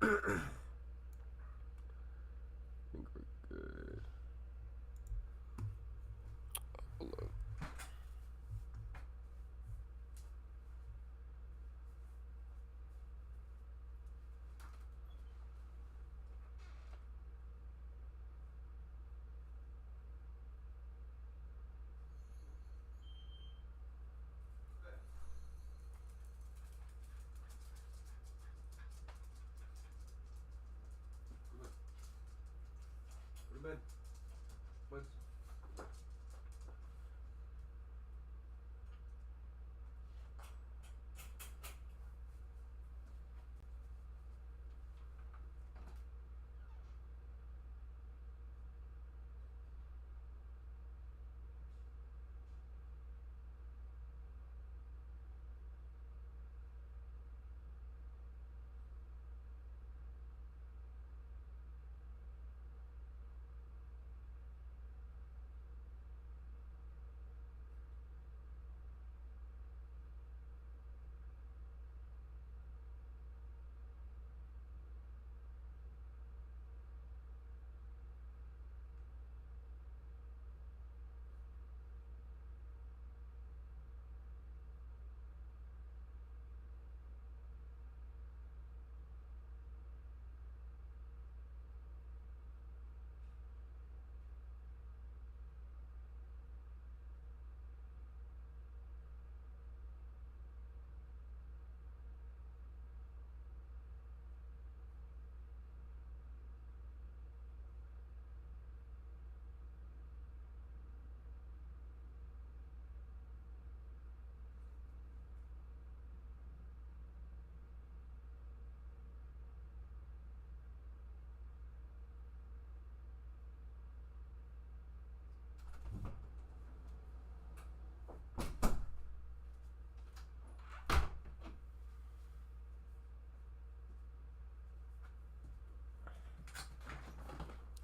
think we're good. Hold up. Go to bed. Bud.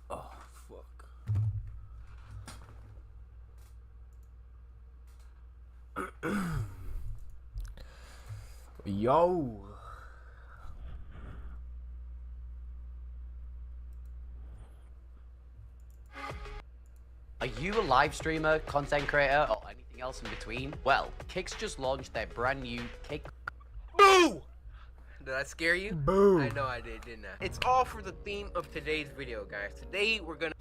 Oh, fuck. Yo. Are you a live streamer, content creator, or anything else in between? Well, Kick's just launched their brand new Kick. Boo! Did I scare you? Boo. I know I did, didn't I? It's all for the theme of today's video, guys. Today we're gonna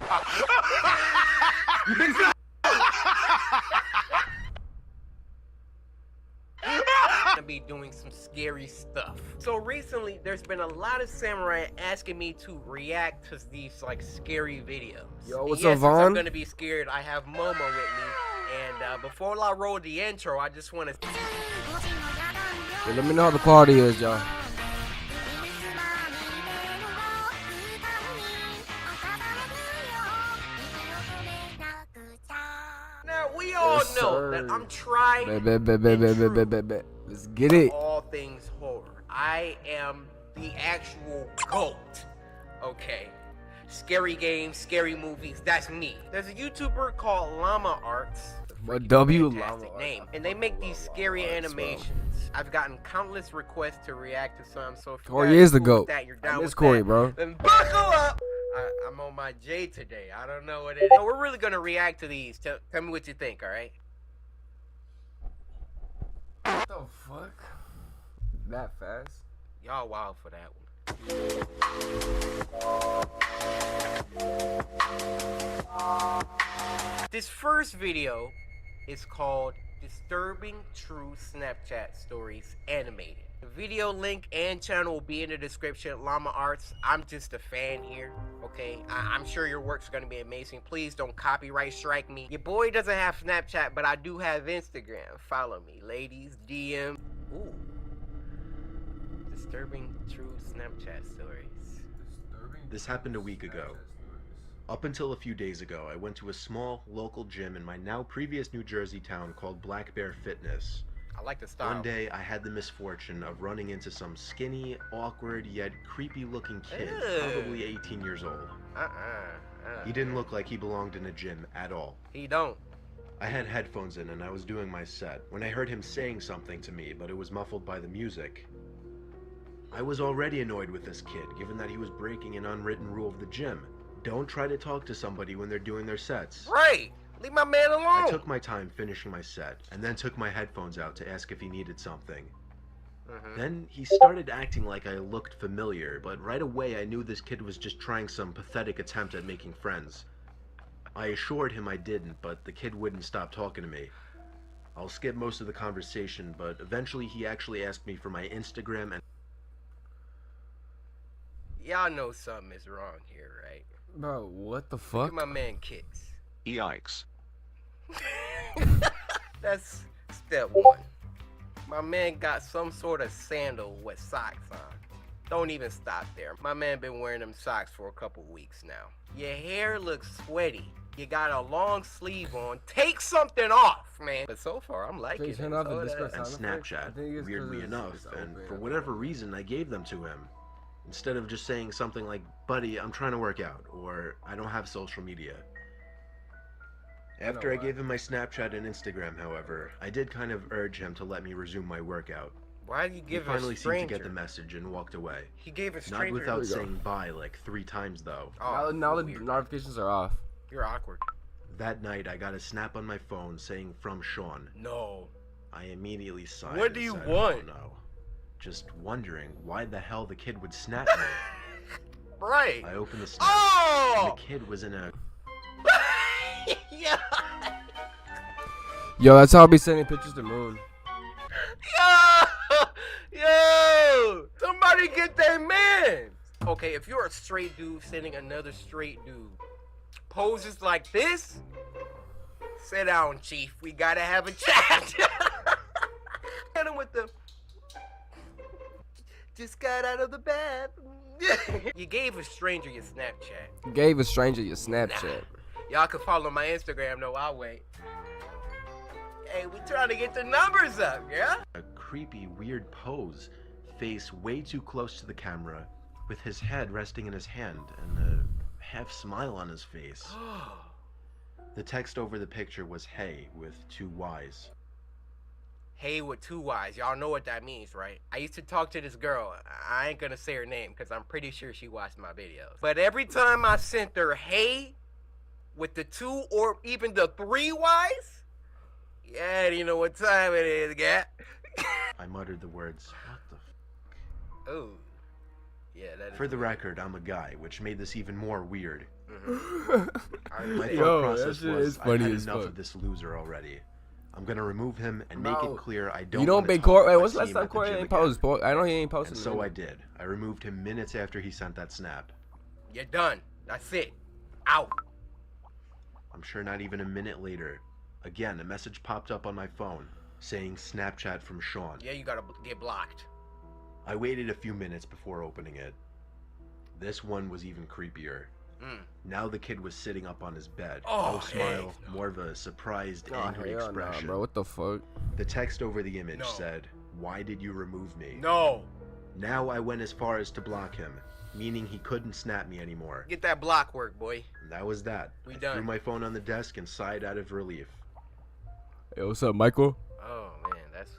be doing some scary stuff. So recently, there's been a lot of samurai asking me to react to these like scary videos. Yo, what's And yes, up, since I'm Vaughn? gonna be scared, I have Momo with me. And before I roll the intro, I just want to. Yeah, let me know how the quality is, y'all. Now we all Yes, know sir. that I'm trying Bet. Let's get it. all things horror. I am the actual GOAT. Okay. Scary games, scary movies, that's me. There's a YouTuber called Llama Arts. But W Fantastic Llama name. Arts. And they make these scary Llama Arts, bro. animations. I've gotten countless requests to react to some, so if you Cory guys is the cool with GOAT. that, you're I down miss with Cory, that, bro. then buckle up. I'm on my J today. I don't know what it is. No, we're really gonna react to these. Tell me what you think, alright? What the fuck? That fast? Y'all wild for that one. This first video is called Disturbing True Snapchat Stories Animated. The video link and channel will be in the description. Llama Arts, I'm just a fan here, okay? I'm sure your work's gonna be amazing. Please don't copyright strike me. Your boy doesn't have Snapchat, but I do have Instagram. Follow me, ladies, DM. Ooh. Disturbing True Snapchat Stories. This happened a week ago. Up until a few days ago, I went to a small, local gym in my now previous New Jersey town called Black Bear Fitness. I like the style. One day, I had the misfortune of running into some skinny, awkward, yet creepy-looking kid, Ew. probably 18 years old. He didn't look like he belonged in a gym at all. He don't. I had headphones in and I was doing my set when I heard him saying something to me, but it was muffled by the music. I was already annoyed with this kid, given that he was breaking an unwritten rule of the gym. Don't try to talk to somebody when they're doing their sets. Right! Leave my man alone! I took my time finishing my set, and then took my headphones out to ask if he needed something. Then he started acting like I looked familiar, but right away I knew this kid was just trying some pathetic attempt at making friends. I assured him I didn't, but the kid wouldn't stop talking to me. I'll skip most of the conversation, but eventually he actually asked me for my Instagram and... Y'all know something is wrong here, right? Bro, what the Look fuck? at my man Kicks. Yikes. That's step one. My man got some sort of sandal with socks on. Don't even stop there. My man been wearing them socks for a couple weeks now. Your hair looks sweaty. You got a long sleeve on. Take something off, man. But so far, I'm liking it. Turn off the So Discord that- and sound effects. I Snapchat, think it's 'cause weirdly it's enough, and open. for whatever reason I gave them to him. Instead of just saying something like, buddy, I'm trying to work out, or I don't have social media. After I gave him my Snapchat and Instagram, however, I did kind of urge him to let me resume my workout. Why do you He give finally a seemed to stranger? get the message and walked away. He gave a Not stranger. without we go. saying bye like 3 times though. Now the weird. notifications are off. You're awkward. That night I got a snap on my phone saying from Sean. No. I immediately sighed. What and do you said, want? "Oh, no." Just wondering why the hell the kid would snap me. Right. I opened the snap, and Oh! the kid was in a... Yeah. Yo, that's how I'll be sending pictures to Moon. Yo! Somebody get that man! Okay, if you're a straight dude sending another straight dude poses like this, sit down, chief. We gotta have a chat. Hit him with the... Just got out of the bath. You gave a stranger your Snapchat. Gave a stranger your Snapchat. Y'all can follow my Instagram, though. I'll wait. Hey, we trying to get the numbers up, yeah? a creepy, weird pose, face way too close to the camera, with his head resting in his hand and a half smile on his face. The text over the picture was "Hey" with 2 Y's. Hey with 2 Y's. Y'all know what that means, right? I used to talk to this girl. I ain't gonna say her name because I'm pretty sure she watched my videos. But every time I sent her hey with the 2 or even the 3 Y's, yeah, you know what time it is, guy. I muttered the words, "What the f-?" Ooh. Yeah, that is. For the record, I'm a guy, which made this even more weird. Mhm. My Yo, thought that process shit was, is I've funny had as enough fuck. of this loser already. I'm gonna remove him and make Bro, it clear I don't You don't wanna make talk Cory. if Wait, I what's see the last him time at the Cory gym ain't again. posted? Boy, I know he ain't posted. And so I did. I removed him minutes after he sent that snap. You're done. That's it. Out. I'm sure not even a minute later, again, a message popped up on my phone saying Snapchat from Sean. Yeah, you gotta get blocked. I waited a few minutes before opening it. This one was even creepier. Now the kid was sitting up on his bed. Oh, No smile, heck no. more of a surprised, Oh, angry hell nah, expression. bro. What the fuck? The text over the image No. said, "Why did you remove me?" No. Now I went as far as to block him, meaning he couldn't snap me anymore. Get that block work, boy. And that was that. We I done. threw my phone on the desk and sighed out of relief. Hey, what's up, Michael? Oh man, that's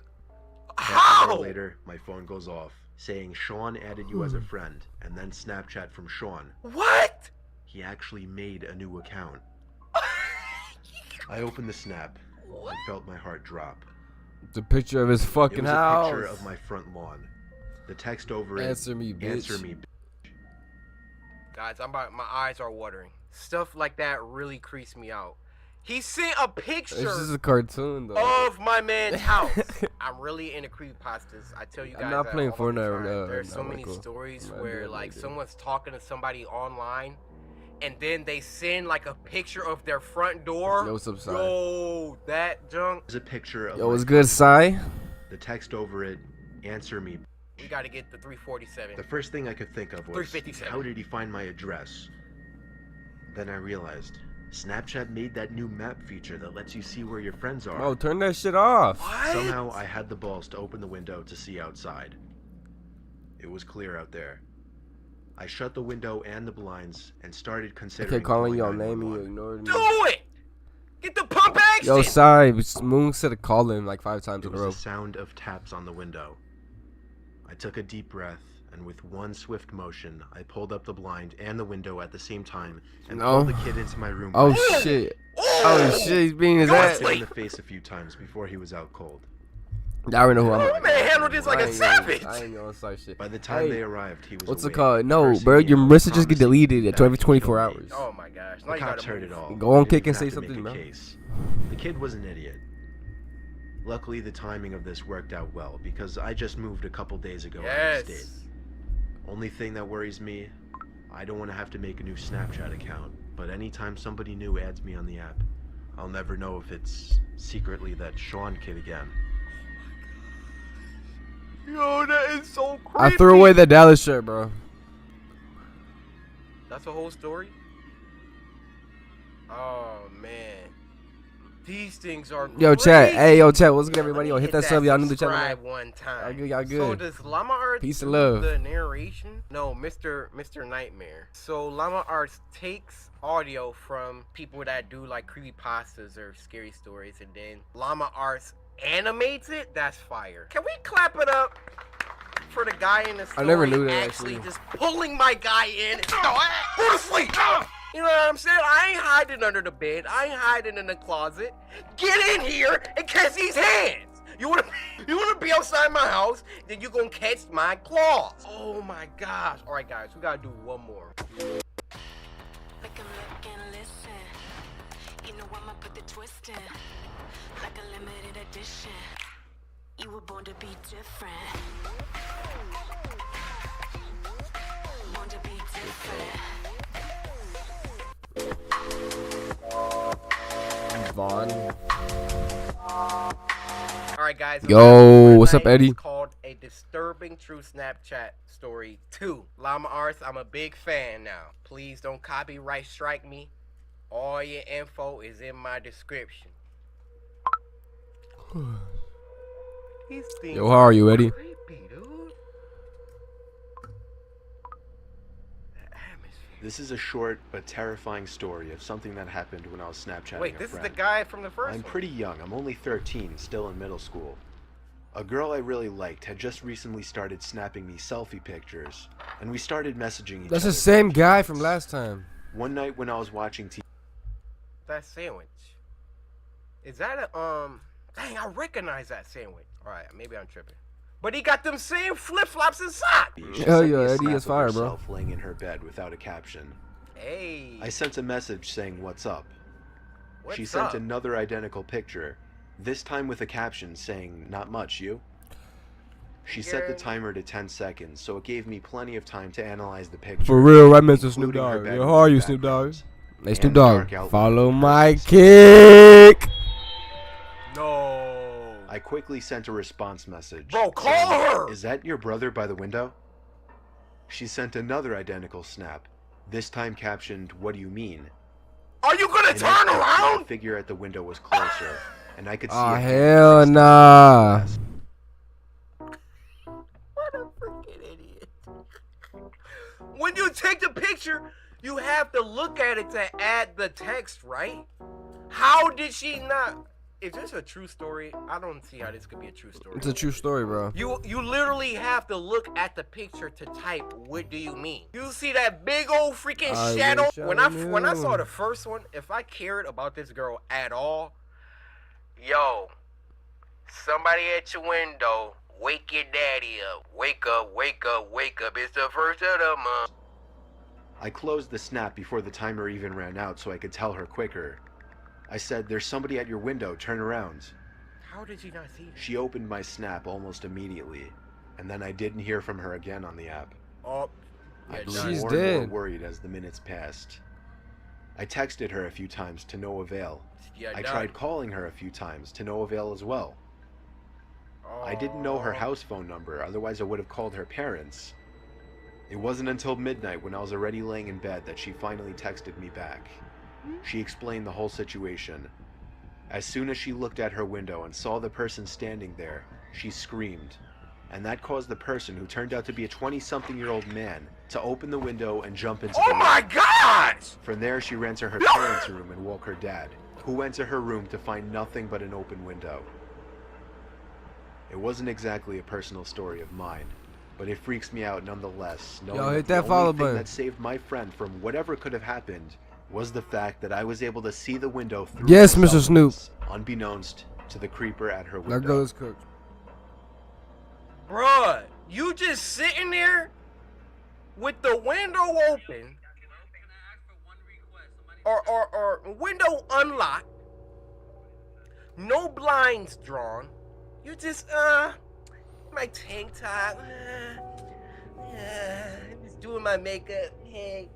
Half an hour how. later, my phone goes off, saying Sean added you as a friend, and then Snapchat from Sean. What? He actually made a new account. I opened the snap and felt my heart drop. The picture of his It fucking was a house. picture of my front lawn. The text over it, Answer me, bitch. "Answer me, Guys, my eyes are watering. Stuff like that really creeps me out. He sent a picture This is a cartoon, though. of my man's house. I'm really into creepypastas. I tell you guys I'm not that playing all the Fortnite, time. There's no, so many Michael. stories I'm not where doing like that, dude. someone's talking to somebody online, and then they send like a picture of their front door. Yo, what's up, Si? Yo, that junk. There's a picture of Yo, my what's good, Si? The text over it, "Answer me." We gotta get the 347. The first thing I could think of was, 357. how did he find my address? Then I realized, Snapchat made that new map feature that lets you see where your friends are. Oh, turn that shit off. What? Somehow I had the balls to open the window to see outside. It was clear out there. I shut the window and the blinds and started I considering kept calling your calling name and you 911. ignored me. Do it. Get the pump action. Yo, Si, Moon said to call him like 5 times It in a was row. the sound of taps on the window. I took a deep breath and with one swift motion, I pulled up the blind and the window at the same time and No. pulled the kid into my room. Oh shit. Oh shit, he's being his I ass. hit him in the face a few times before he was out cold. I already know who Oh, I'm. man handled this like a savage. I ain't gonna start shit. By the time Hey, they arrived, he was what's it awake, called? No, cursing bro, me your out, messages get promising deleted that at he'd 24 kill me. hours. Oh my gosh. Now The you cops gotta heard move. it all. Go on, They kick didn't and say have to make something, a bro. case. The kid was an idiot. Luckily, the timing of this worked out well because I just moved a couple days ago out Yes. of state. Only thing that worries me, I don't want to have to make a new Snapchat account, but anytime somebody new adds me on the app, I'll never know if it's secretly that Sean kid again. Yo, that is so creepy. I threw away the Dallas shirt, bro. That's a whole story? Oh, man. These things are Yo, chat. crazy. Hey, yo, chat. What's good, Let everybody? me Yo, hit that sub. Y'all new to the channel. subscribe one time. Y'all good, y'all So good. does Llama Arts Peace and do love. the narration? No, Mr. Nightmare. So Llama Arts takes audio from people that do like creepypastas or scary stories, and then Llama Arts animates it. That's fire. Can we clap it up for the guy in the story? I never knew that, actually actually. just pulling my guy in. No, go to sleep. You know what I'm saying? I ain't hiding under the bed. I ain't hiding in the closet. Get in here and catch these hands. You wanna be outside my house, then you gonna catch my claws. Oh my gosh. All right, guys, we gotta do one more. Make 'em look and listen. You know I'ma put the twist in. Like a limited edition. You were born to be different. Born to be different. Vaughn. All right, guys. the Yo, last one for what's up, tonight is Eddie? Called A Disturbing True Snapchat Story 2. Llama Arts, I'm a big fan now. Please don't copyright strike me. All your info is in my description. These things Yo, how are you, Eddie? creepy, dude. The atmosphere. This is a short but terrifying story of something that happened when I was Snapchatting Wait, a this is friend. the guy from the first I'm one. pretty young. I'm only 13, still in middle school. A girl I really liked had just recently started snapping me selfie pictures, and we stared messaging each That's other. the same for guy months. from last time. One night when I was watching TV, That sandwich. Is that a dang, I recognize that sandwich. Alright, maybe I'm tripping. But he got them same flip-flops and socks. she Hell sent me yeah, a Eddie snap is of fire, bro. herself laying in her bed without a caption. Hey. I sent a message saying what's up. What's She sent up? another identical picture, this time with a caption saying, "Not much, you?" She set the Yeah. timer to 10 seconds, so it gave me plenty of time to analyze the picture. For real, I miss the Snoop including her Dogg. Yo, bedroom how are you, Snoop background Dogg? Hey, and Snoop the Dogg, dark outline follow of her my face. kick. No. I quickly sent a response message. Bro, call saying, her! "Is that your brother by the window?" She sent another identical snap, this time captioned, "What do you mean?" Are you gonna In turn that picture, around? The figure at the window was closer, and I could see Oh, a hand hell pressed nah. against the glass. What a freaking idiot. When you take the picture, you have to look at it to add the text, right? How did she not? Is this a true story? I don't see how this could be a true story. It's a true story, bro. You literally have to look at the picture to type what do you mean. You see that big old freaking I shadow? wish I When I knew. saw the first one, if I cared about this girl at all, yo, somebody at your window, wake your daddy up. Wake up, wake up, wake up. It's the first of the month. I closed the snap before the timer even ran out so I could tell her quicker. I said, "There's somebody at your window, turn around." How did you not see that? She opened my snap almost immediately, and then I didn't hear from her again on the app. Oh, I yeah, grew done. She's more and more dead. worried as the minutes passed. I texted her a few times to no avail. Yeah, I done. tried calling her a few times to no avail as well. I didn't know her Oh. house phone number, otherwise I would have called her parents. It wasn't until midnight when I was already laying in bed that she finally texted me back. She explained the whole situation. As soon as she looked at her window and saw the person standing there, she screamed. And that caused the person, who turned out to be a 20-something-year-old man, to open the window and jump into the Oh room. my gosh! From there, she ran to her parents' room and woke her dad, who went to her room to find nothing but an open window. It wasn't exactly a personal story of mine, but it freaks me out nonetheless. Knowing Yo, hit the that follow only thing button. that saved my friend from whatever could have happened was the fact that I was able to see the window through. Yes, my Mr. Snoop. supplements, unbeknownst to the creeper at her window. There goes Cook. Bruh, you just sitting there with the window open or window unlocked, no blinds drawn. You just my tank top, just doing my makeup. Hey,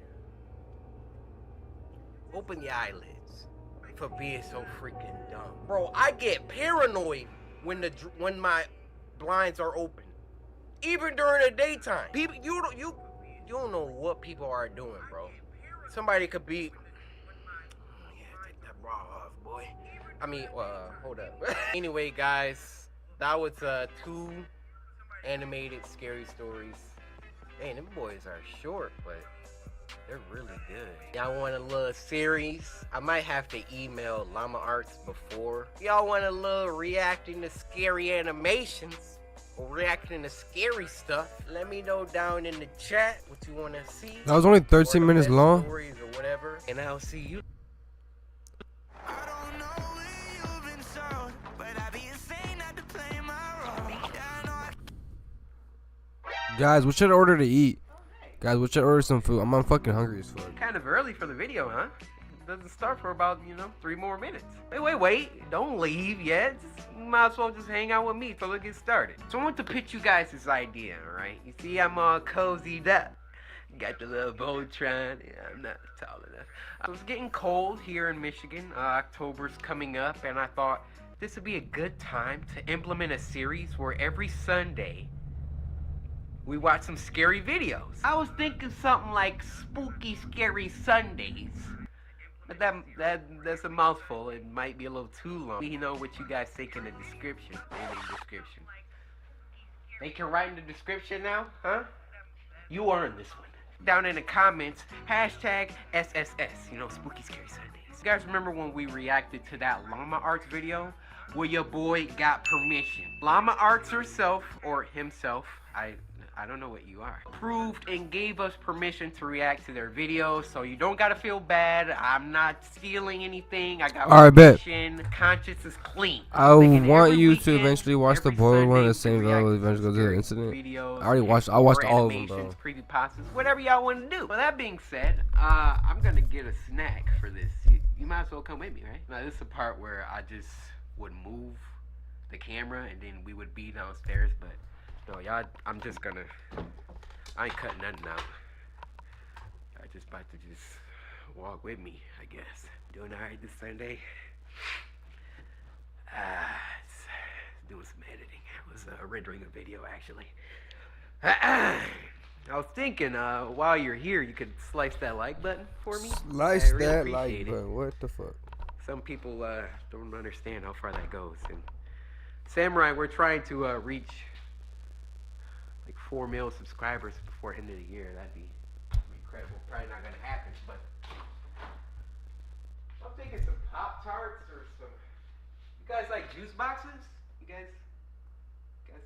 open your eyelids for being so freaking dumb, bro. I get paranoid when my blinds are open, even during the daytime. People, you don't know what people are doing, bro. Somebody could be. Take that bra off, boy. I mean, hold up. Anyway, guys, that was 2 animated scary stories. Man, them boys are short, but they're really good. Y'all want a little series? I might have to email Llama Arts before. Y'all want a little reacting to scary animations or reacting to scary stuff? Let me know down in the chat what you want to see. That was only Or 13 the minutes best long. Stories or whatever, and I'll see you. Guys, what should I order to eat? Guys, what should I order some food? I'm fucking hungry as fuck. Kind of early for the video, huh? Doesn't start for about 3 more minutes. Wait, don't leave yet. You might as well just hang out with me till it gets started. So I want to pitch you guys this idea, alright? You see, I'm all cozied up. Got the little Voltron. Yeah, I'm not tall enough. It was getting cold here in Michigan. October's coming up, and I thought this would be a good time to implement a series where every Sunday we watch some scary videos. I was thinking something like Spooky Scary Sundays. But that's a mouthful. It might be a little too long. You know what you guys think in the description. In the description. They can write in the description now, huh? You earned this one. Down in the comments, hashtag SSS. Spooky Scary Sundays. You guys remember when we reacted to that Llama Arts video? Where your boy got permission. Llama Arts herself, or himself, I don't know what you are, approved and gave us permission to react to their videos, so you don't gotta feel bad. I'm not stealing anything. I got permission. Conscience is clean. I Making want every you to weekend, eventually watch the every boiled one at Sunday the same react level. to Eventually go to the scary incident. videos, I already watched. I watched or all of them, bro. animations, creepypastas, whatever y'all want to do. Well, that being said, I'm gonna get a snack for this. You might as well come with me, right? Now this is the part where I just would move the camera and then we would be downstairs, but no, y'all. I ain't cutting nothing out. I just about to just walk with me, I guess. Doing alright this Sunday. Doing some editing. I was rendering a video, actually. I was thinking, while you're here, you could slice that like button for me. Slice I really that appreciate like it. button. What the fuck? Some people don't understand how far that goes. And Samurai, we're trying to reach like 4 million subscribers before the end of the year. That'd be incredible. Probably not gonna happen, but I'm thinking some Pop-Tarts or some. You guys like juice boxes? You guys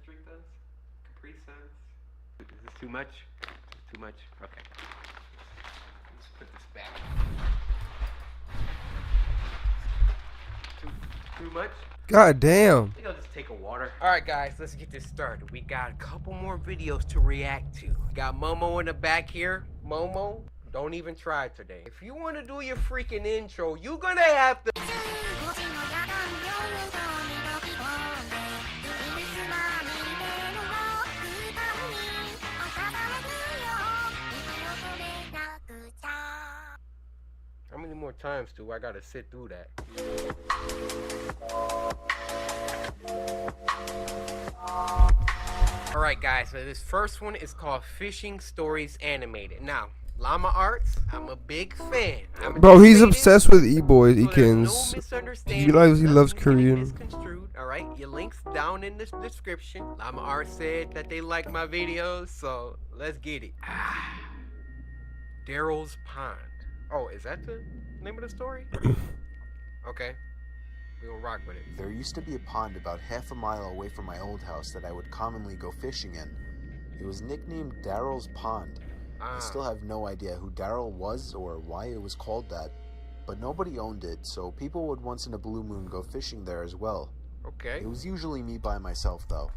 drink those? Capri Suns? Is this too much? Too much? Okay. Let's put this back. Too much? God damn. I think I'll just take a water. Alright guys, let's get this started. We got a couple more videos to react to. Got Momo in the back here. Momo, don't even try today. If you want to do your freaking intro, you're gonna have to... How many more times do I gotta sit through that? Alright guys, so this first one is called Fishing Stories Animated. Now, Llama Arts, I'm a big fan. Bro, he's obsessed with E-boys, So there's Ekins. no misunderstanding. He loves Nothing can be Korean. misconstrued, alright? Your links down in the description. Llama Arts said that they like my videos, so let's get it. Daryl's Pond. Oh, is that the name of the story? Okay. We'll rock with it. There used to be a pond about half a mile away from my old house that I would commonly go fishing in. It was nicknamed Daryl's Pond. I still have no idea who Daryl was or why it was called that, but nobody owned it, so people would once in a blue moon go fishing there as well. Okay. It was usually me by myself, though.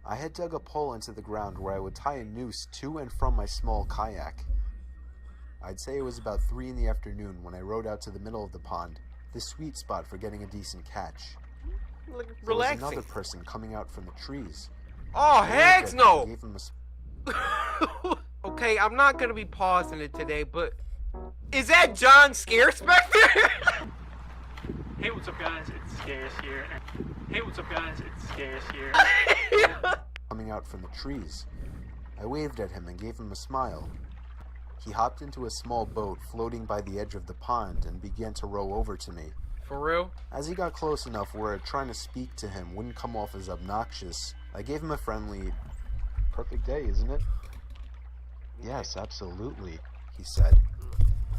I had dug a pole into the ground where I would tie a noose to and from my small kayak. I'd say it was about 3 in the afternoon when I rowed out to the middle of the pond, the sweet spot for getting a decent catch. Look, There was relaxing. another person coming out from the trees. Oh, I waved heck at him no! and gave him Okay, I'm not gonna be pausing it today, but is that John Scarespector? Hey, what's up, guys? It's Scares here. Hey, what's up, guys? It's Scares here. coming out from the trees. I waved at him and gave him a smile. He hopped into a small boat floating by the edge of the pond and began to row over to me. For real? As he got close enough where trying to speak to him wouldn't come off as obnoxious, I gave him a friendly, "Perfect day, isn't it?" "Yes, absolutely," he said.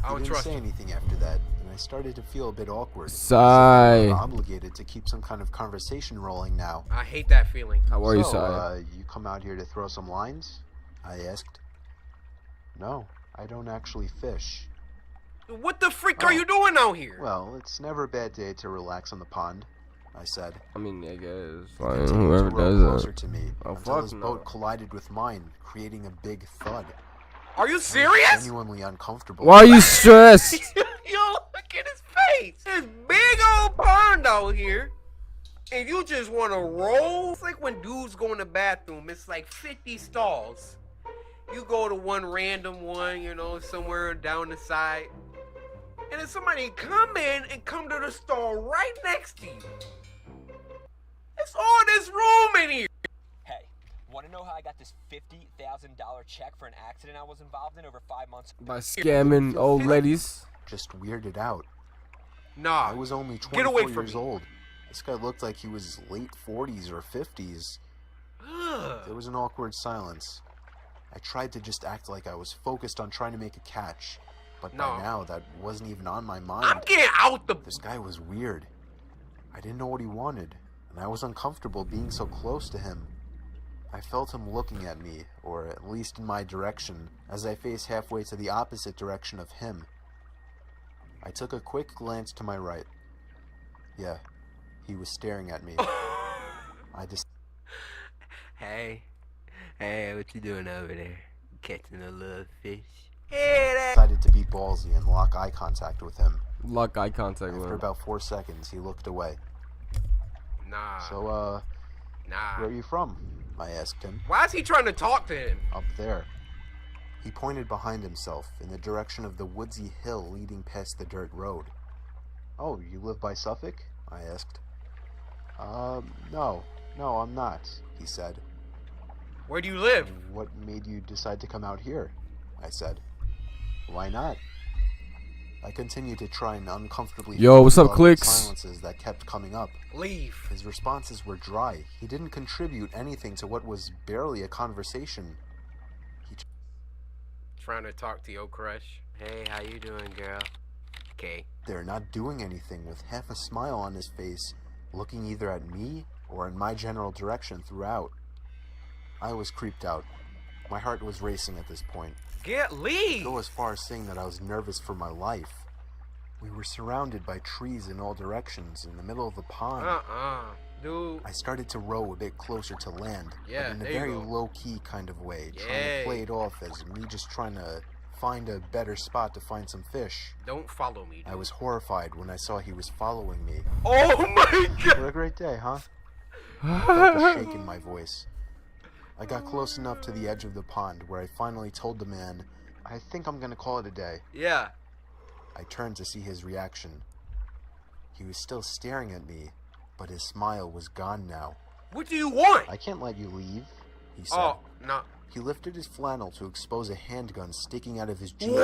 I He would didn't trust say you. anything after that, and I started to feel a bit awkward. Sigh. I'm obligated to keep some kind of conversation rolling now. I hate that feeling. How are you, So, Sigh? you come out here to throw some lines? I asked. "No, I don't actually fish." What the freak are you doing out here? "Well, it's never a bad day to relax on the pond," I said. I mean, I guess. He Like, continued whoever to row does closer that. to me Oh, until fuck his no. boat collided with mine, creating a big thud. Are you I was serious? genuinely uncomfortable. Why are you stressed? Yo, look at his face. This big old pond out here. And you just want to roll? It's like when dudes go in the bathroom. It's like 50 stalls. You go to one random one, you know, somewhere down the side. And then somebody come in and come to the stall right next to you. It's all this room in here. Hey, want to know how I got this $50,000 check for an accident I was involved in over 5 months ago? By scamming old ladies. Just weirded out. Nah. I was only Get 24 away from years me. old. This guy looked like he was late 40s or 50s. Ugh. There was an awkward silence. I tried to just act like I was focused on trying to make a catch, but No. by now that wasn't even on my I'm mind. getting out the... This guy was weird. I didn't know what he wanted, and I was uncomfortable being so close to him. I felt him looking at me, or at least in my direction, as I faced halfway to the opposite direction of him. I took a quick glance to my right. Yeah, he was staring at me. I just Hey, what you doing over there? Catching a little fish? Hey, that... decided to be ballsy and lock eye contact with him. Lock eye contact with After him. about 4 seconds, he looked away. Nah, So, nah. where are you from? I asked him. Why is he trying to talk to him? Up there. He pointed behind himself, in the direction of the woodsy hill leading past the dirt road. "Oh, you live by Suffolk?" I asked. No, I'm not," he said. Where do you live? "What made you decide to come out here?" I said. "Why not?" I continued to try and uncomfortably Yo, what's up, fill the clicks? silences that kept coming up. Leave. His responses were dry. He didn't contribute anything to what was barely a conversation. Trying to talk to your crush. Hey, how you doing, girl? Okay. They're not doing anything, with half a smile on his face, looking either at me or in my general direction throughout. I was creeped out. My heart was racing at this point. Leave. Go as far as saying that I was nervous for my life. We were surrounded by trees in all directions in the middle of the pond. Dude. I started to row a bit closer to land, Yeah, but in a there you very go. low-key kind of way, trying Yay. to play it off as me just trying to find a better spot to find some fish. Don't follow me, dude. I was horrified when I saw he was following me. Oh my god. What a great day, huh? I felt a shake in my voice. I got close enough to the edge of the pond where I finally told the man, "I think I'm gonna call it a day." Yeah. I turned to see his reaction. He was still staring at me, but his smile was gone now. What do you want? "I can't let you leave," he said. Oh, no. He lifted his flannel to expose a handgun sticking out of his jeans.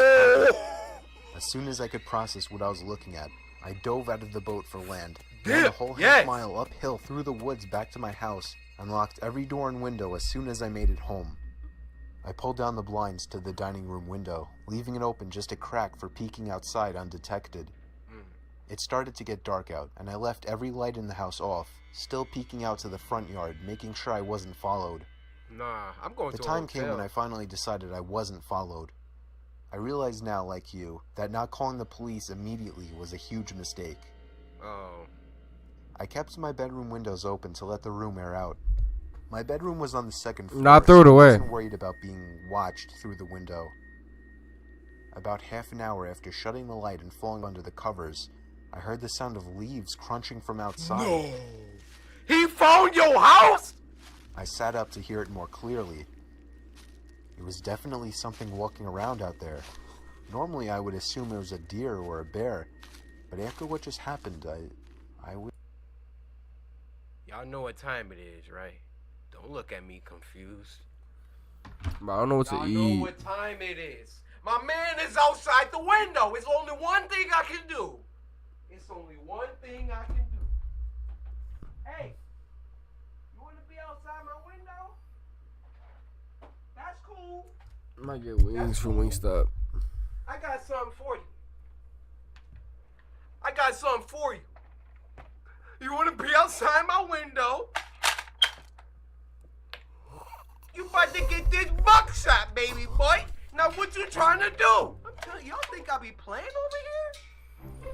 As soon as I could process what I was looking at, I dove out of the boat for land, ran a whole half mile uphill through the woods back to my house, and locked every door and window as soon as I made it home. I pulled down the blinds to the dining room window, leaving it open just a crack for peeking outside undetected. It started to get dark out, and I left every light in the house off, still peeking out to the front yard, making sure I wasn't followed. Nah, I'm going The to a time came hotel. when I finally decided I wasn't followed. I realize now, like you, that not calling the police immediately was a huge mistake. Oh. I kept my bedroom windows open to let the room air out. My bedroom was on the second floor, Nah, throw it so I away. wasn't worried about being watched through the window. About half an hour after shutting the light and falling under the covers, I heard the sound of leaves crunching from outside. No. He found your house? I sat up to hear it more clearly. It was definitely something walking around out there. Normally I would assume it was a deer or a bear, but after what just happened, I would... Y'all know what time it is, right? Don't look at me confused. Bro, I don't know what to Y'all eat. know what time it is. My man is outside the window. It's only one thing I can do. It's only one thing I can do. Hey, you want to be outside my window? That's cool. I might get wings from Wingstop. I got something for you. I got something for you. You want to be outside my window? You about to get this buckshot, baby boy. Now what you trying to do? I'm telling y'all think I be playing over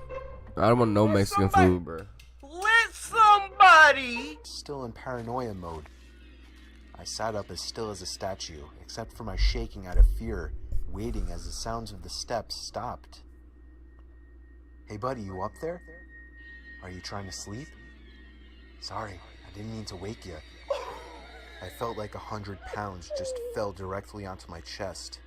here? I don't want no Mexican food, bro. Let somebody. Still in paranoia mode. I sat up as still as a statue, except for my shaking out of fear, waiting as the sounds of the steps stopped. Hey buddy, you up there? Are you trying to sleep? Sorry, I didn't mean to wake you. I felt like 100 pounds just fell directly onto my chest.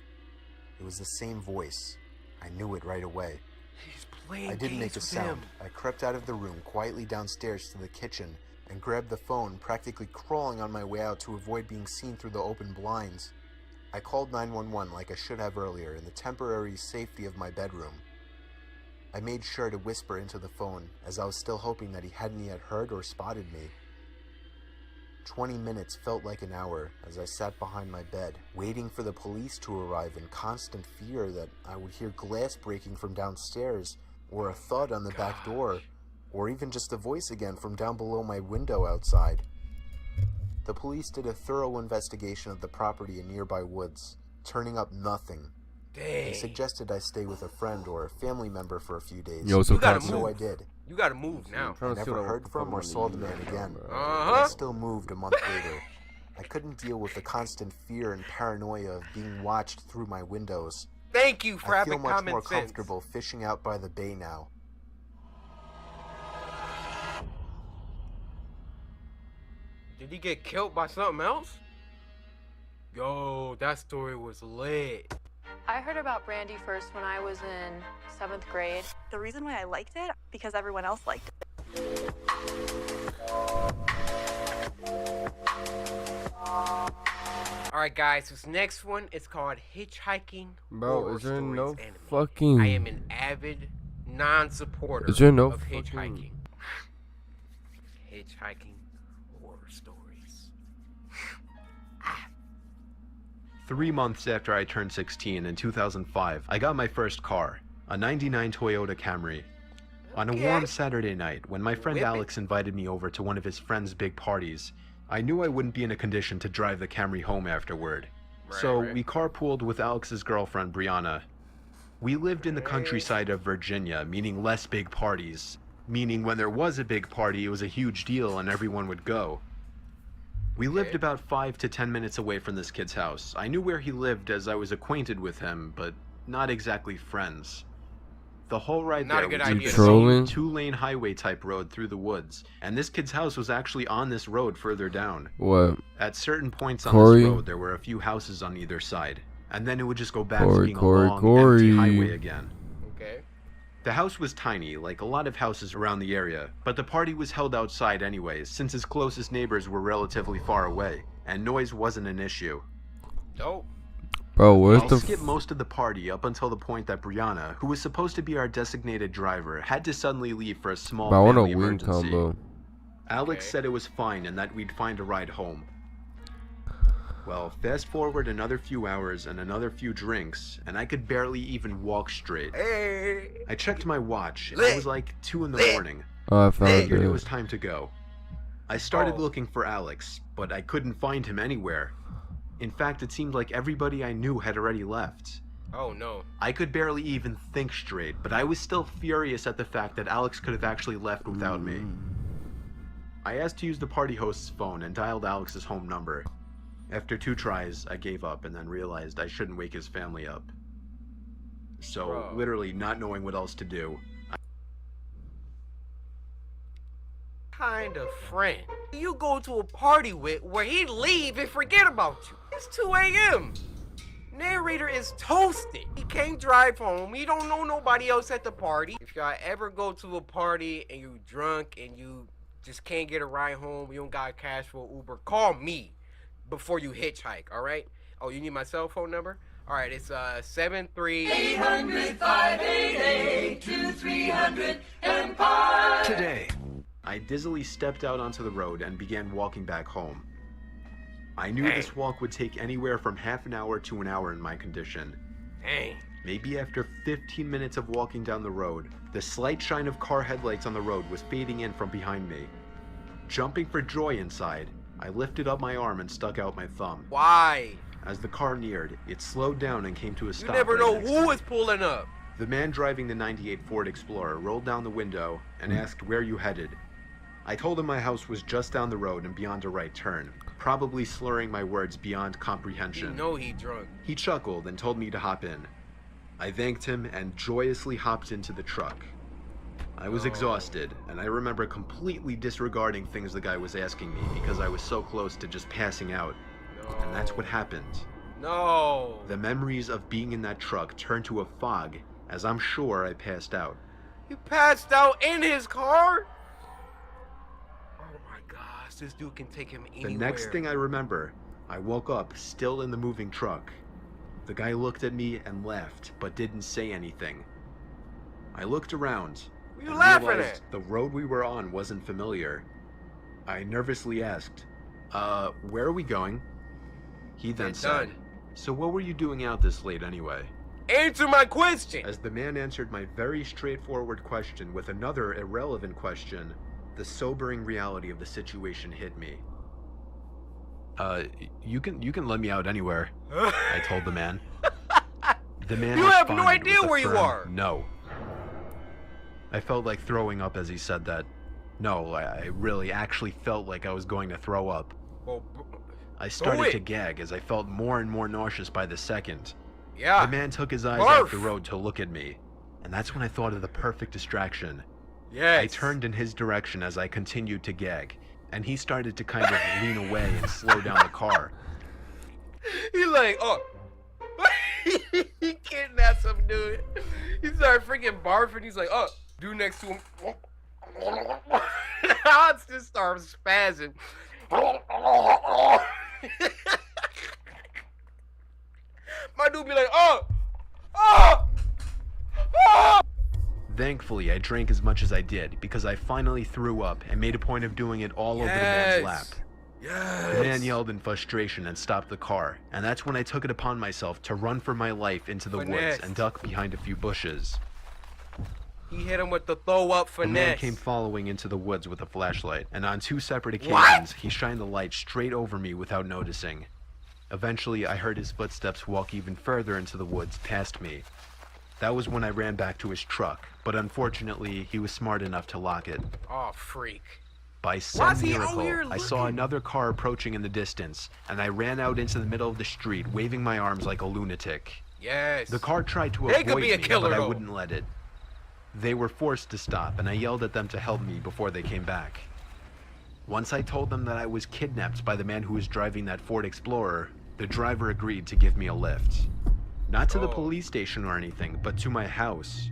It was the same voice. I knew it right away. He's playing I didn't make a games with sound. him. I crept out of the room quietly downstairs to the kitchen and grabbed the phone, practically crawling on my way out to avoid being seen through the open blinds. I called 911 like I should have earlier in the temporary safety of my bedroom. I made sure to whisper into the phone as I was still hoping that he hadn't yet heard or spotted me. 20 minutes felt like an hour as I sat behind my bed, waiting for the police to arrive in constant fear that I would hear glass breaking from downstairs, or a thud on the back door, or even just a voice again from down below my window outside. The police did a thorough investigation of the property in nearby woods, turning up nothing. They Dang. suggested I stay with a friend or a family member for a few days. Yo, so You gotta So move. I did. You gotta move now. I never heard from or saw the man again. I Uh-huh. still moved a month later. I couldn't deal with the constant fear and paranoia of being watched through my windows. Thank you for I feel having much common more sense. comfortable fishing out by the bay now. Did he get killed by something else? Yo, that story was lit. I heard about Brandy first when I was in 7th grade. The reason why I liked it, because everyone else liked it. Alright guys, this next one is called Hitchhiking Bro, Horror is there Stories no Animated. fucking... I am an avid non-supporter Is there no of fucking- hitchhiking. Hitchhiking horror stories. 3 months after I turned 16 in 2005, I got my first car, a 99 Toyota Camry. On a warm Saturday night, when my friend Whip it. Alex invited me over to one of his friend's big parties, I knew I wouldn't be in a condition to drive the Camry home afterward. So right. we carpooled with Alex's girlfriend, Brianna. We lived in the countryside of Virginia, meaning less big parties. Meaning when there was a big party, it was a huge deal and everyone would go. We lived about 5 to 10 minutes away from this kid's house. I knew where he lived as I was acquainted with him, but not exactly friends. The whole ride Not a there good was idea. a Trolling? 2-lane highway type road through the woods, and this kid's house was actually on this road further down. What? At certain points on Cory? this road, there were a few houses on either side, and then it would just go back to Cory, being Cory, a long, Cory. empty highway again. Okay. The house was tiny, like a lot of houses around the area, but the party was held outside anyways, since his closest neighbors were relatively far away, and noise wasn't an issue. Dope. Bro, where's I'll the... skip most of the party up until the point that Brianna, who was supposed to be our designated driver, had to suddenly leave for a small Bro, I want a family wing emergency. combo. Alex Okay. said it was fine and that we'd find a ride home. Well, fast forward another few hours and another few drinks, and I could barely even walk straight. Hey. I checked my watch, and it was like 2 in the morning. Oh, I I found figured it it. was time to go. I started Oh. looking for Alex, but I couldn't find him anywhere. In fact, it seemed like everybody I knew had already left. Oh no. I could barely even think straight, but I was still furious at the fact that Alex could have actually left without me. I asked to use the party host's phone and dialed Alex's home number. After 2 tries, I gave up and then realized I shouldn't wake his family up. So, Bro. literally not knowing what else to do, Kind of friend you go to a party with where he'd leave and forget about you? It's 2 a.m. Narrator is toasted. He can't drive home. He don't know nobody else at the party. If y'all ever go to a party and you drunk and you just can't get a ride home, you don't got cash for Uber, call me before you hitchhike, all right? Oh, you need my cell phone number? All right, it's 73 800-588-2300 Empire. Today, I dizzily stepped out onto the road and began walking back home. I knew this walk would take anywhere from half an hour to an hour in my condition. Dang. Maybe after 15 minutes of walking down the road, the slight shine of car headlights on the road was fading in from behind me. Jumping for joy inside, I lifted up my arm and stuck out my thumb. Why? As the car neared, it slowed down and came to a stop. You never right know next who to is pulling up. The man driving the '98 Ford Explorer rolled down the window and asked where you headed. I told him my house was just down the road and beyond a right turn, probably slurring my words beyond comprehension. You know he drunk. He chuckled and told me to hop in. I thanked him and joyously hopped into the truck. I was exhausted, and I remember completely disregarding things the guy was asking me because I was so close to just passing out. And that's what happened. No. The memories of being in that truck turned to a fog, as I'm sure I passed out. You passed out in his car? Oh my gosh, this dude can take him anywhere. The next thing I remember, I woke up still in the moving truck. The guy looked at me and laughed, but didn't say anything. I looked around. What are you and laughing realized at? The road we were on wasn't familiar. I nervously asked, where are we going? He then said, so what were you doing out this late anyway? Answer my question! As the man answered my very straightforward question with another irrelevant question, the sobering reality of the situation hit me. You can let me out anywhere, I told the man. The man You have no responded idea with a where you firm are. No. I felt like throwing up as he said that. No, I really actually felt like I was going to throw up. Well, I started to gag as I felt more and more nauseous by the second. yeah. The man took his eyes off the Barf. road to look at me, and that's when I thought of the perfect distraction. Yes. I turned in his direction as I continued to gag, and he started to kind of lean away and slow down the car. He like, oh. He kidnapped some dude. He started freaking barfing. He's like, oh, dude next to him. I just start spazzing. My dude be like, oh, oh, oh. Thankfully, I drank as much as I did because I finally threw up and made a point of doing it all over the man's lap. Yes. The man yelled in frustration and stopped the car, and that's when I took it upon myself to run for my life into the woods and duck behind a few bushes. He hit him with the throw up The man finesse. came following into the woods with a flashlight, and on 2 separate occasions, he shined the light straight over me without noticing. Eventually, I heard his footsteps walk even further into the woods past me. That was when I ran back to his truck, but unfortunately, he was smart enough to lock it. Oh, freak. By some miracle, I saw another car approaching in the distance, and I ran out into the middle of the street, waving my arms like a lunatic. Yes. The car tried to They avoid could be a me, killer, but I though. wouldn't let it. They were forced to stop, and I yelled at them to help me before they came back. Once I told them that I was kidnapped by the man who was driving that Ford Explorer, the driver agreed to give me a lift. Not to the police station or anything, but to my house.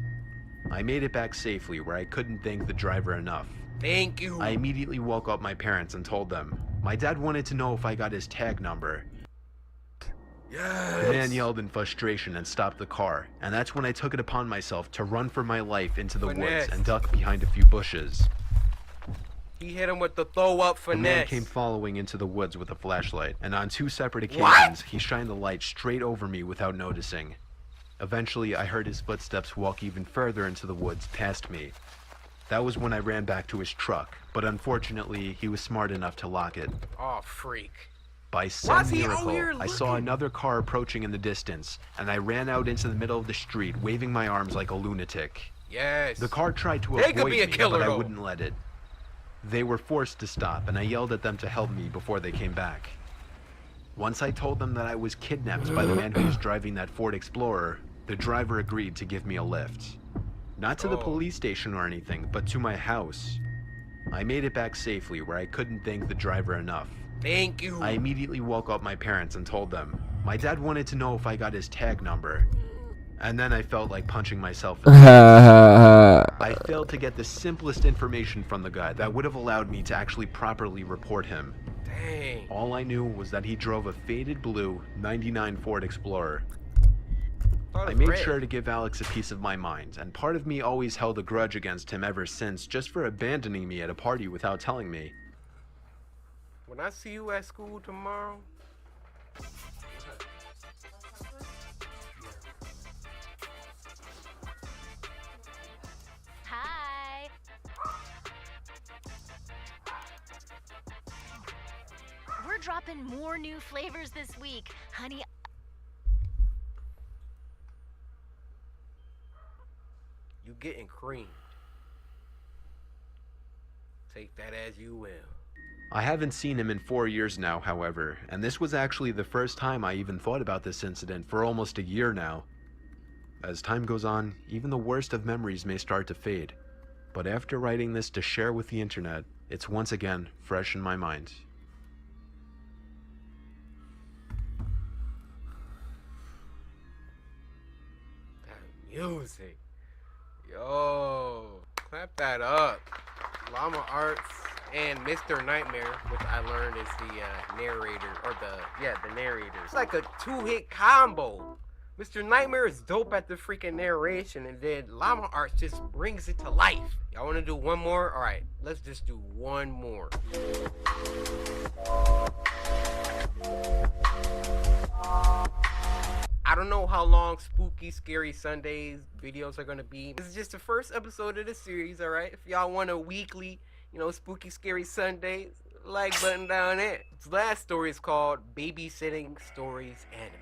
I made it back safely, where I couldn't thank the driver enough. Thank you. I immediately woke up my parents and told them. My dad wanted to know if I got his tag number. Yes. The man yelled in frustration and stopped the car, and that's when I took it upon myself to run for my life into the woods and duck behind a few bushes. He hit him with the throw up The man finesse. came following into the woods with a flashlight, and on 2 separate occasions, he shined the light straight over me without noticing. Eventually, I heard his footsteps walk even further into the woods past me. That was when I ran back to his truck, but unfortunately, he was smart enough to lock it. Oh, freak. By Why some is he out miracle, here I saw looking? another car approaching in the distance, and I ran out into the middle of the street, waving my arms like a lunatic. Yes. The car tried to They could avoid be a me, killer, but I though. wouldn't let it. They were forced to stop, and I yelled at them to help me before they came back. Once I told them that I was kidnapped by the man who was driving that Ford Explorer, the driver agreed to give me a lift. Not to the police station or anything, but to my house. I made it back safely, where I couldn't thank the driver enough. Thank you. I immediately woke up my parents and told them. My dad wanted to know if I got his tag number. And then I felt like punching myself in the face. I failed to get the simplest information from the guy that would have allowed me to actually properly report him. Dang. All I knew was that he drove a faded blue '99 Ford Explorer. I made sure to give Alex a piece of my mind, and part of me always held a grudge against him ever since, just for abandoning me at a party without telling me. When I see you at school tomorrow, Hi. We're dropping more new flavors this week. Honey, you getting creamed. Take that as you will. I haven't seen him in 4 years now, however, and this was actually the first time I even thought about this incident for almost a year now. As time goes on, even the worst of memories may start to fade, but after writing this to share with the internet, it's once again fresh in my mind. That music. Yo, clap that up. Llama Arts and Mr. Nightmare, which I learned is the narrator, or the narrator. It's like a two-hit combo. Mr. Nightmare is dope at the freaking narration, and then Llama Arts just brings it to life. Y'all want to do one more? All right, let's just do one more. I don't know how long Spooky Scary Sundays videos are gonna be. This is just the first episode of the series, alright? If y'all want a weekly, Spooky Scary Sundays, like button down there. This last story is called Babysitting Stories Animated.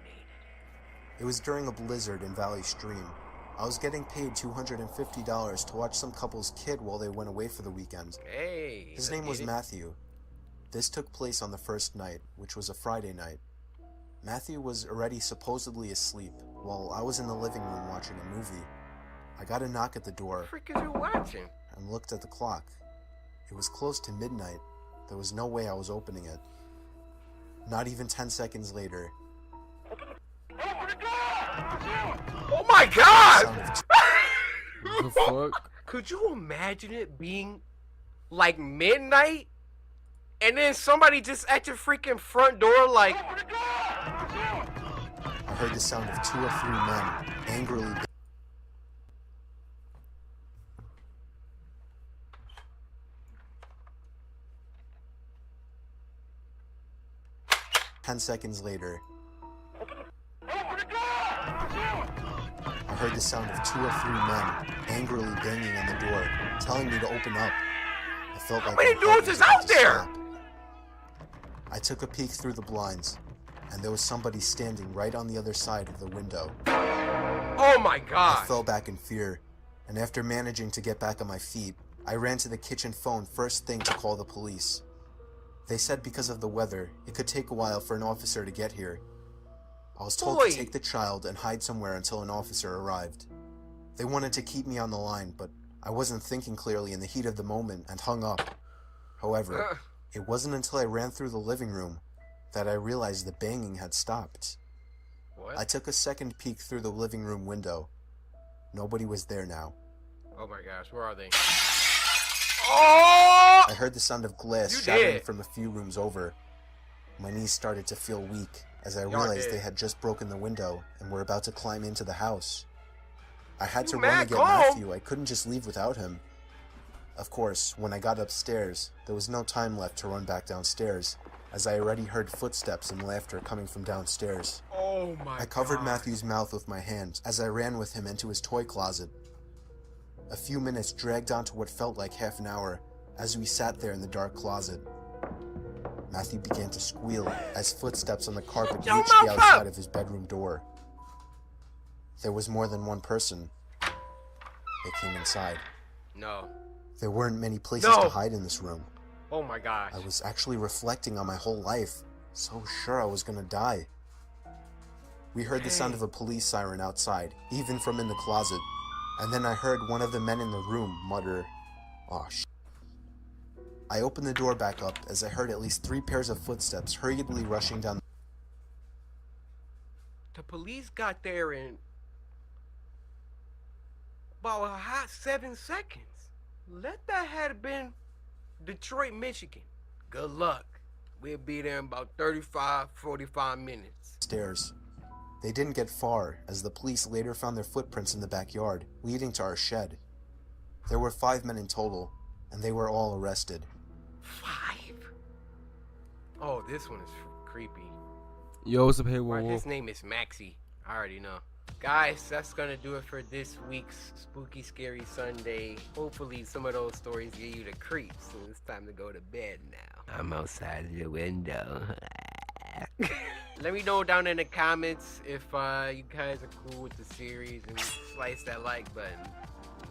It was during a blizzard in Valley Stream. I was getting paid $250 to watch some couple's kid while they went away for the weekend. Hey. His name was Matthew. This took place on the first night, which was a Friday night. Matthew was already supposedly asleep, while I was in the living room watching a movie. I got a knock at the door. What the frick is you watching? And looked at the clock. It was close to midnight. There was no way I was opening it. Not even 10 seconds later. Oh my god! What the fuck? Could you imagine it being like midnight? And then somebody just at your freaking front door like... I heard the sound of 2 or 3 men angrily... 10 seconds later. I heard the sound of 2 or 3 men angrily banging on the door, telling me to open up. I felt like... How many doors is out there? Stop. I took a peek through the blinds, and there was somebody standing right on the other side of the window. Oh my god! I fell back in fear, and after managing to get back on my feet, I ran to the kitchen phone first thing to call the police. They said because of the weather, it could take a while for an officer to get here. I was told to take the child and hide somewhere until an officer arrived. They wanted to keep me on the line, but I wasn't thinking clearly in the heat of the moment and hung up. However, it wasn't until I ran through the living room that I realized the banging had stopped. What? I took a second peek through the living room window. Nobody was there now. Oh my gosh, where are they? Oh! I heard the sound of glass shattering from a few rooms over. My knees started to feel weak as I realized they had just broken the window and were about to climb into the house. I had to run to get Matthew. I couldn't just leave without him. Of course, when I got upstairs, there was no time left to run back downstairs, as I already heard footsteps and laughter coming from downstairs. Oh my god. I covered Matthew's mouth with my hand as I ran with him into his toy closet. A few minutes dragged on to what felt like half an hour as we sat there in the dark closet. Matthew began to squeal as footsteps on the carpet Shut your reached the mouth outside up! of his bedroom door. There was more than one person that came inside. No. There weren't many places No. to hide in this room. Oh my gosh. I was actually reflecting on my whole life, so sure I was gonna die. We heard the sound of a police siren outside, even from in the closet, and then I heard one of the men in the room mutter, "Aw, sh." I opened the door back up as I heard at least 3 pairs of footsteps hurriedly rushing down. The police got there in about a hot 7 seconds. Let that have been Detroit, Michigan. Good luck. We'll be there in about 35, 45 minutes. Stairs. They didn't get far, as the police later found their footprints in the backyard, leading to our shed. There were 5 men in total, and they were all arrested. 5? Oh, this one is creepy. Yo, what's up, hey, Right, whoa, his name is Maxie. I already know. Guys, that's gonna do it for this week's Spooky Scary Sunday. Hopefully some of those stories get you the creeps, so it's time to go to bed now. I'm outside the window. Let me know down in the comments if you guys are cool with the series, and slice that like button.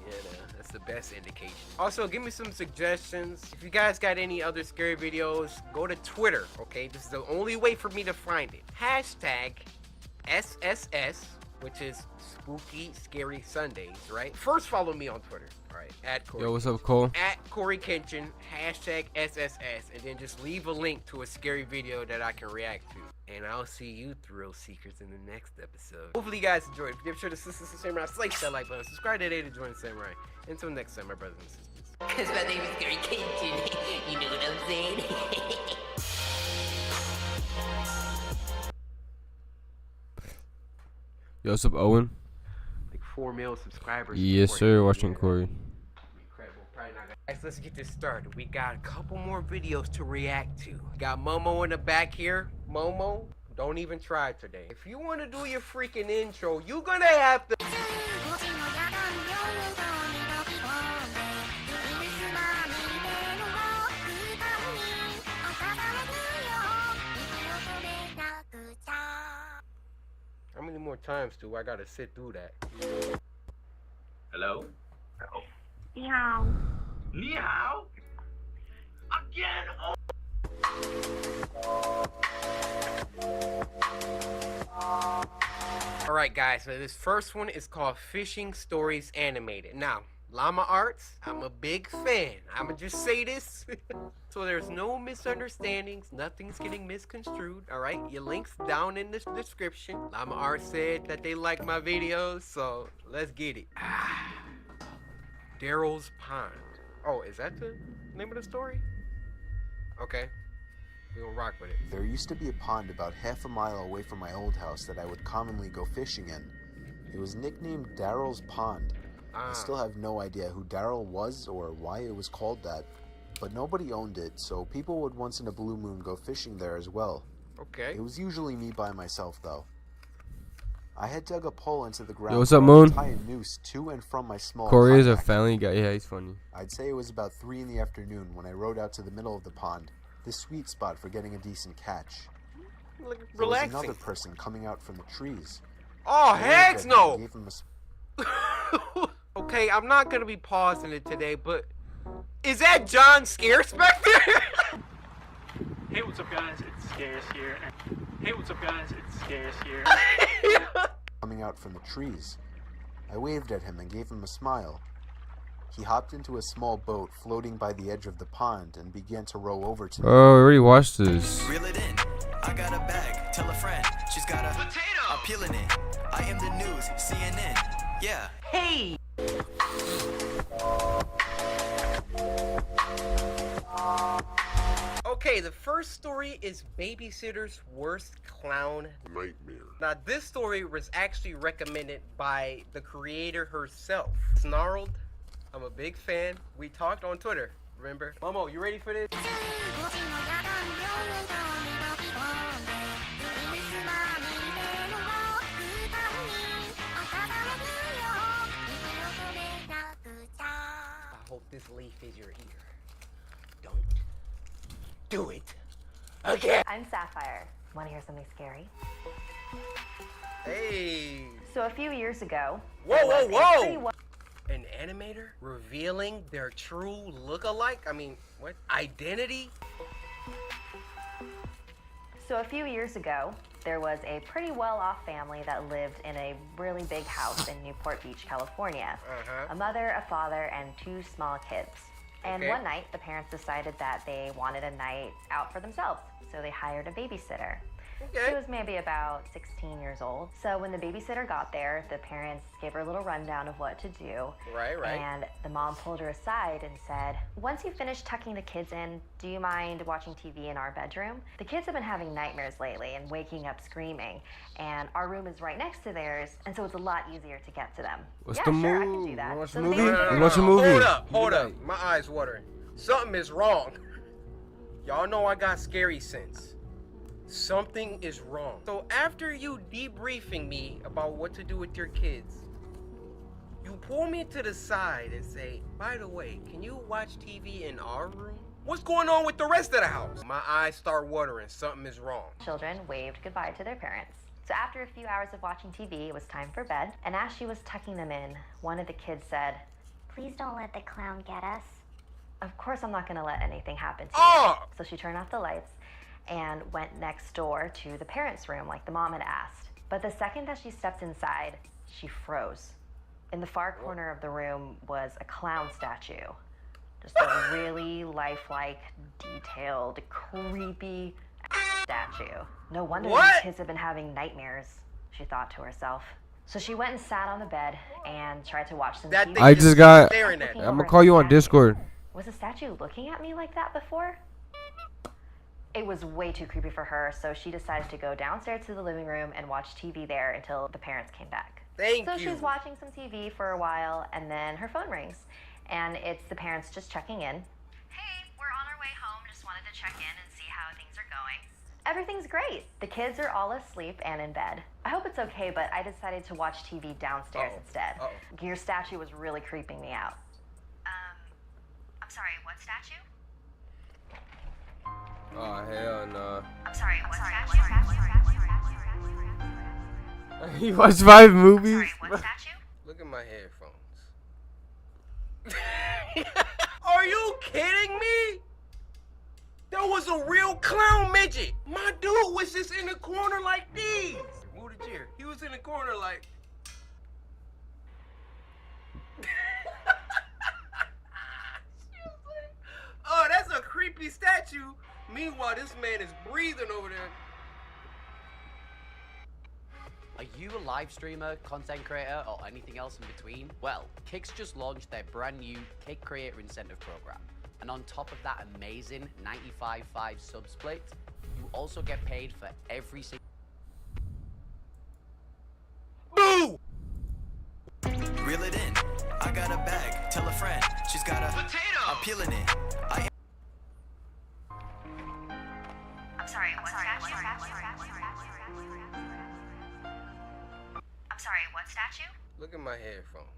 You know, that's the best indication. Also, give me some suggestions. If you guys got any other scary videos, go to Twitter, okay? This is the only way for me to find it. Hashtag SSS, which is Spooky Scary Sundays, right? First, follow me on Twitter, all right? At Cory. Yo, what's up, Cole? At Cory Kenshin, hashtag SSS, and then just leave a link to a scary video that I can react to. And I'll see you thrill seekers in the next episode. Hopefully you guys enjoyed. Be sure to samurai, slice that like button, subscribe today to join the samurai. Until next time, my brothers and sisters. Cause my name is Cory Kenshin. You know what I'm saying? Yo, what's up, Owen? Like 4 million subscribers. Yes, sir. Watching Cory. Incredible. Probably not gonna... Guys, let's get this started. We got a couple more videos to react to. Got Momo in the back here. Momo, don't even try today. If you want to do your freaking intro, you're gonna have to... How many more times do I gotta sit through that? Hello? Ni hao. Ni hao? Again? Alright guys, so this first one is called Fishing Stories Animated. Now, Llama Arts, I'm a big fan. I'ma just say this. So there's no misunderstandings, nothing's getting misconstrued, alright? Your link's down in the description. Llama Arts said that they like my videos, so let's get it. Daryl's Pond. Oh, is that the name of the story? Okay. We're gonna rock with it. There used to be a pond about half a mile away from my old house that I would commonly go fishing in. It was nicknamed Daryl's Pond. I still have no idea who Daryl was or why it was called that, but nobody owned it, so people would once in a blue moon go fishing there as well. Okay. It was usually me by myself, though. I had dug a pole into the ground. Yo, what's up, where I Moon? could tie a noose to and from my small Cory is a kayak. family guy. Yeah, he's funny. I'd say it was about 3 in the afternoon when I rode out to the middle of the pond, the sweet spot for getting a decent catch. Like, There was relaxing. another person coming out from the trees. Oh, I waved heck at him no! and gave him a Okay, I'm not gonna be pausing it today, but is that John Scarespector? Hey, what's up, guys? It's Scares here. Hey, what's up, guys? It's Scares here. coming out from the trees. I waved at him and gave him a smile. He hopped into a small boat floating by the edge of the pond and began to row over to me. Oh, we already watched this. Reel it in. I got a bag. Tell a friend. She's got a potato. I'm peeling it. I am the news. CNN. Yeah. Hey! Okay, the first story is Babysitter's Worst Clown Nightmare. Now, this story was actually recommended by the creator herself. Snarled. I'm a big fan. We talked on Twitter, remember? Momo, you ready for this? I hope this leaf is your ear. Don't do it. again. I'm Sapphire. Want to hear something scary? Hey. So a few years ago... Whoa! An animator revealing their true look-alike? I mean, what? Identity? So a few years ago, there was a pretty well-off family that lived in a really big house in Newport Beach, California. A mother, a father, and 2 small kids. And one night, the parents decided that they wanted a night out for themselves, so they hired a babysitter. She was maybe about 16 years old. So when the babysitter got there, the parents gave her a little rundown of what to do. Right. And the mom pulled her aside and said, once you finish tucking the kids in, do you mind watching TV in our bedroom? The kids have been having nightmares lately and waking up screaming. And our room is right next to theirs, and so it's a lot easier to get to them. What's yeah, the sure, move? I can do that. Watch So the the movie? babysitter- Watch a movie. Hold up. My eyes watering. Something is wrong. Y'all know I got scary sense. Something is wrong. So after you debriefing me about what to do with your kids, you pull me to the side and say, by the way, can you watch TV in our room? What's going on with the rest of the house? My eyes start watering. Something is wrong. Children waved goodbye to their parents. So after a few hours of watching TV, it was time for bed. And as she was tucking them in, one of the kids said, "Please don't let the clown get us." Of course I'm not gonna let anything happen to you. So she turned off the lights and went next door to the parents' room like the mom had asked. But the second that she stepped inside, she froze. In the far corner of the room was a clown statue. Just a really lifelike, detailed, creepy statue. No wonder these kids have been having nightmares, she thought to herself. So she went and sat on the bed and tried to watch some TV. I just got. Staring at I'm gonna call you on Discord. Was the statue looking at me like that before? It was way too creepy for her, so she decided to go downstairs to the living room and watch TV there until the parents came back. So she's watching some TV for a while, and then her phone rings. And it's the parents just checking in. Hey, we're on our way home. Just wanted to check in and see how things are going. Everything's great. The kids are all asleep and in bed. I hope it's okay, but I decided to watch TV downstairs instead. Your statue was really creeping me out. I'm sorry, what statue? Oh, hell no. I'm sorry, what statue? You watch 5 movies? I'm sorry, what statue? Look at my headphones. Are you kidding me? That was a real clown midget. My dude was just in the corner like these. Move the chair. He was in the corner like... Oh, that's a creepy statue. Meanwhile, this man is breathing over there. Are you a live streamer, content creator, or anything else in between? Well, Kix just launched their brand new Kick Creator Incentive Program. And on top of that amazing 95.5 sub split, you also get paid for every single... Boo! Reel it in. I got a bag. Tell a friend. She's got a potato. I'm peeling it. I'm sorry, what statue? I'm sorry, what statue? Look at my headphones.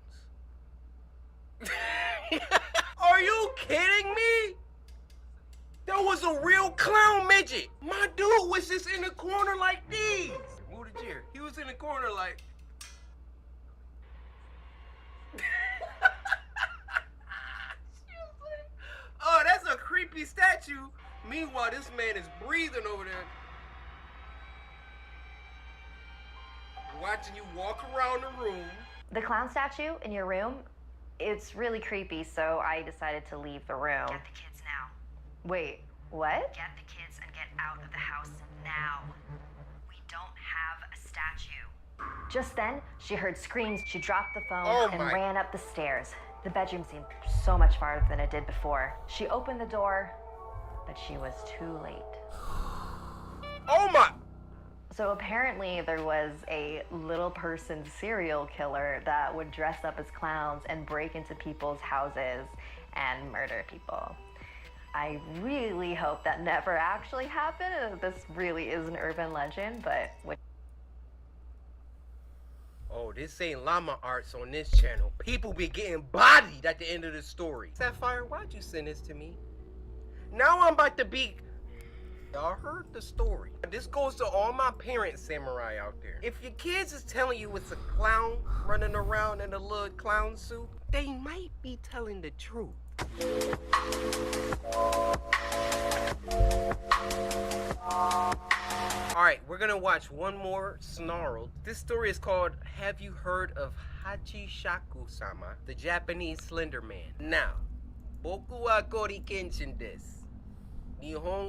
Are you kidding me? That was a real clown midget. My dude was just in the corner like these. Move the chair. He was in the corner like... Oh, that's a creepy statue. Meanwhile, this man is breathing over there. Watching you walk around the room. The clown statue in your room, it's really creepy, so I decided to leave the room. Get the kids now. Wait, what? Get the kids and get out of the house now. We don't have a statue. Just then, she heard screams. She dropped the phone and ran up the stairs. The bedroom seemed so much farther than it did before. She opened the door, but she was too late. Oh my! So apparently there was a little person serial killer that would dress up as clowns and break into people's houses and murder people. I really hope that never actually happened. This really is an urban legend, but... Oh, this ain't llama arts on this channel. People be getting bodied at the end of the story. Sapphire, why'd you send this to me? Now I'm about to be Y'all heard the story. This goes to all my parents samurai out there. If your kids is telling you it's a clown running around in a little clown suit, they might be telling the truth. Alright, we're gonna watch one more snarled. This story is called Have You Heard of Hachishaku-sama, the Japanese Slender Man? Now, boku wa Cory Kenshin desu. 日本